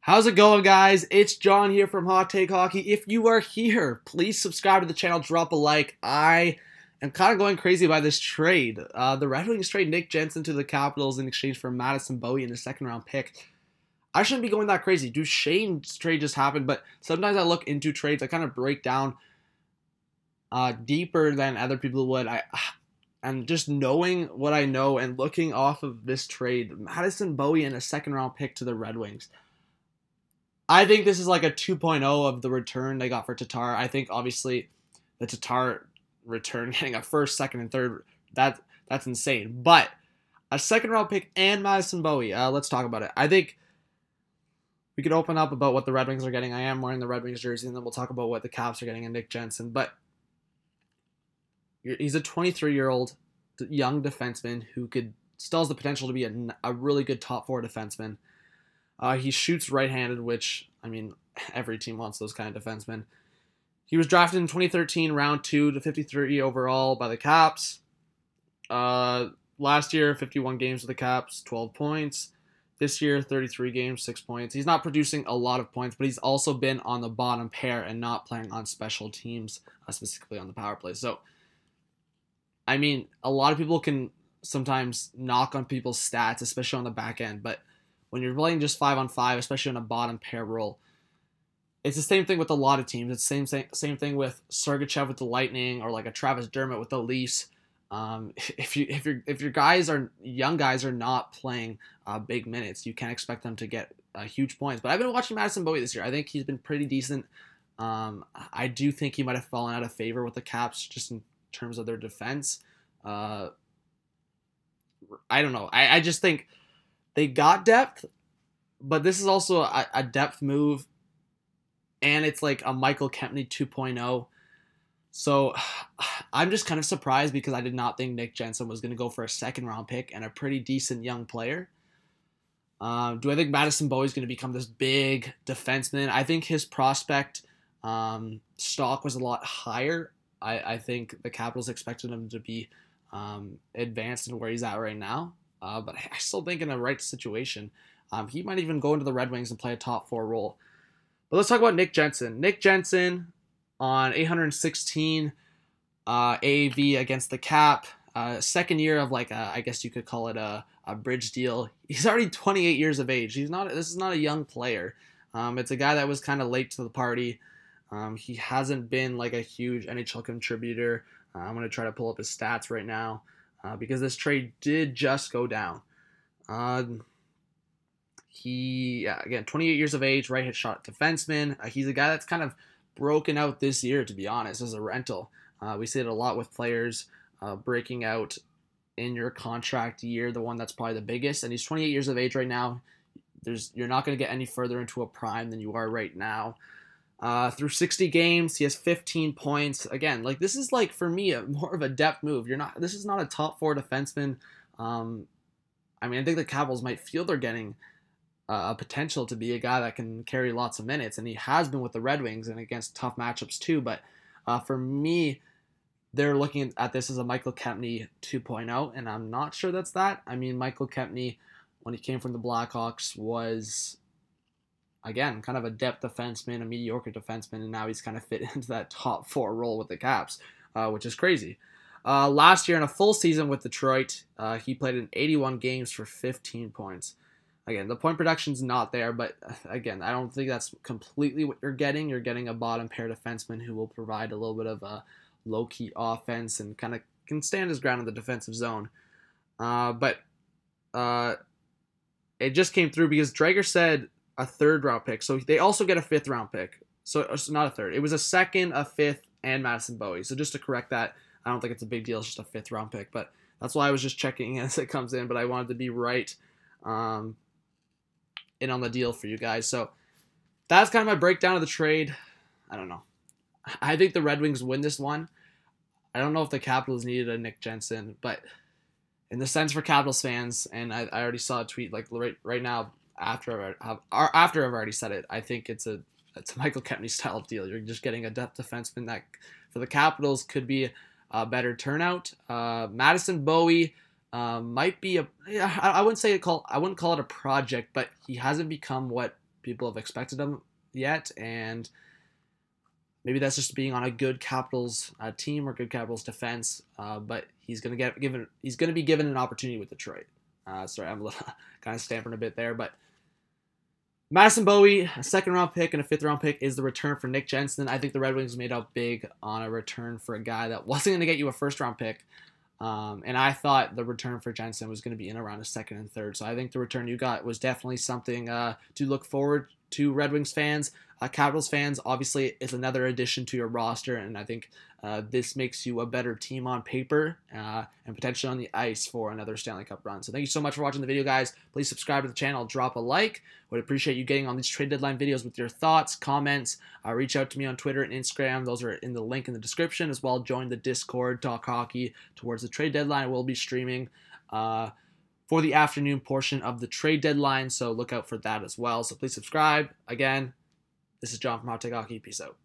How's it going, guys? It's John here from Hot Take Hockey. If you are here, please subscribe to the channel, drop a like. I am kind of going crazy by this trade. The Red Wings trade Nick Jensen to the Capitals in exchange for Madison Bowey in the second-round pick. I shouldn't be going that crazy. Duchesne's trade just happened, but sometimes I look into trades. I kind of break down deeper than other people would. And just knowing what I know and looking off of this trade, Madison Bowey and a second-round pick to the Red Wings. I think this is like a 2.0 of the return they got for Tatar. I think obviously the Tatar return, getting a first, second, and third, that's insane. But a second round pick and Madison Bowey, let's talk about it. I think we could open up about what the Red Wings are getting. I am wearing the Red Wings jersey, and then we'll talk about what the Caps are getting in Nick Jensen. But he's a 23-year-old young defenseman who still has the potential to be a really good top four defenseman. He shoots right-handed, which, I mean, every team wants those kind of defensemen. He was drafted in 2013, round 2 to 53 overall by the Caps. Last year, 51 games with the Caps, 12 points. This year, 33 games, 6 points. He's not producing a lot of points, but he's also been on the bottom pair and not playing on special teams, specifically on the power play. So, I mean, a lot of people can sometimes knock on people's stats, especially on the back end, but when you're playing just 5-on-5, especially on a bottom pair role, it's the same thing with a lot of teams. It's the same thing with Sergachev with the Lightning, or like a Travis Dermott with the Leafs. If your young guys are not playing big minutes, you can't expect them to get huge points. But I've been watching Madison Bowey this year. I think he's been pretty decent. I do think he might have fallen out of favor with the Caps just in terms of their defense. I don't know. I just think they got depth, but this is also a depth move, and it's like a Michael Kempny 2.0. So I'm just kind of surprised because I did not think Nick Jensen was going to go for a second-round pick and a pretty decent young player. Do I think Madison Bowey is going to become this big defenseman? I think his prospect stock was a lot higher. I think the Capitals expected him to be advanced in where he's at right now. But I still think in the right situation, he might even go into the Red Wings and play a top 4 role. But let's talk about Nick Jensen. Nick Jensen on 816 AAV against the Cap. Second year of I guess you could call it a bridge deal. He's already 28 years of age. This is not a young player. It's a guy that was kind of late to the party. He hasn't been like a huge NHL contributor. I'm going to try to pull up his stats right now. Because this trade did just go down. Again, 28 years of age, right-hand shot defenseman. He's a guy that's kind of broken out this year, to be honest, as a rental. We see it a lot with players breaking out in your contract year, the one that's probably the biggest. And he's 28 years of age right now. You're not going to get any further into a prime than you are right now. Through 60 games, he has 15 points. Again, this is for me more of a depth move. This is not a top 4 defenseman. I think the Capitals might feel they're getting a potential to be a guy that can carry lots of minutes, and he has been with the Red Wings and against tough matchups too. But for me, they're looking at this as a Michael Kempny 2.0, and I'm not sure that's that. Michael Kempny, when he came from the Blackhawks, was, again, kind of a depth defenseman, a mediocre defenseman, and now he's kind of fit into that top 4 role with the Caps, which is crazy. Last year in a full season with Detroit, he played in 81 games for 15 points. Again, the point production's not there, but again, I don't think that's completely what you're getting. You're getting a bottom pair defenseman who will provide a little bit of a low-key offense and kind of can stand his ground in the defensive zone. But it just came through because Drager said a 3rd-round pick. So they also get a 5th-round pick. So it's not a 3rd. It was a 2nd, a 5th, and Madison Bowey. So just to correct that, I don't think it's a big deal. It's just a 5th-round pick. But that's why I was just checking as it comes in. But I wanted to be right in on the deal for you guys. So that's kind of my breakdown of the trade. I don't know. I think the Red Wings win this one. I don't know if the Capitals needed a Nick Jensen. But in the sense for Capitals fans, and I already saw a tweet right now, after I've already said it, I think it's a Michael Kempny style deal. You're just getting a depth defenseman that for the Capitals could be a better turnout. Madison Bowey might be I wouldn't call it a project, but he hasn't become what people have expected him yet, and maybe that's just being on a good Capitals team or good Capitals defense. But he's gonna be given an opportunity with Detroit. Sorry, I'm a little kind of stamping a bit there, but Madison Bowey, a second-round pick and a fifth-round pick, is the return for Nick Jensen. I think the Red Wings made out big on a return for a guy that wasn't going to get you a first-round pick. And I thought the return for Jensen was going to be in around a second and third. So I think the return you got was definitely something to look forward to, Red Wings fans. Capitals fans, obviously, it's another addition to your roster, and I think this makes you a better team on paper and potentially on the ice for another Stanley Cup run. So thank you so much for watching the video, guys. Please subscribe to the channel, drop a like. Would appreciate you getting on these trade deadline videos with your thoughts, comments. Reach out to me on Twitter and Instagram. Those are in the link in the description, as well. Join the Discord, Talk Hockey, towards the trade deadline. I will be streaming for the afternoon portion of the trade deadline, so look out for that as well. So please subscribe. Again, this is John from Hot Take Hockey. Peace out.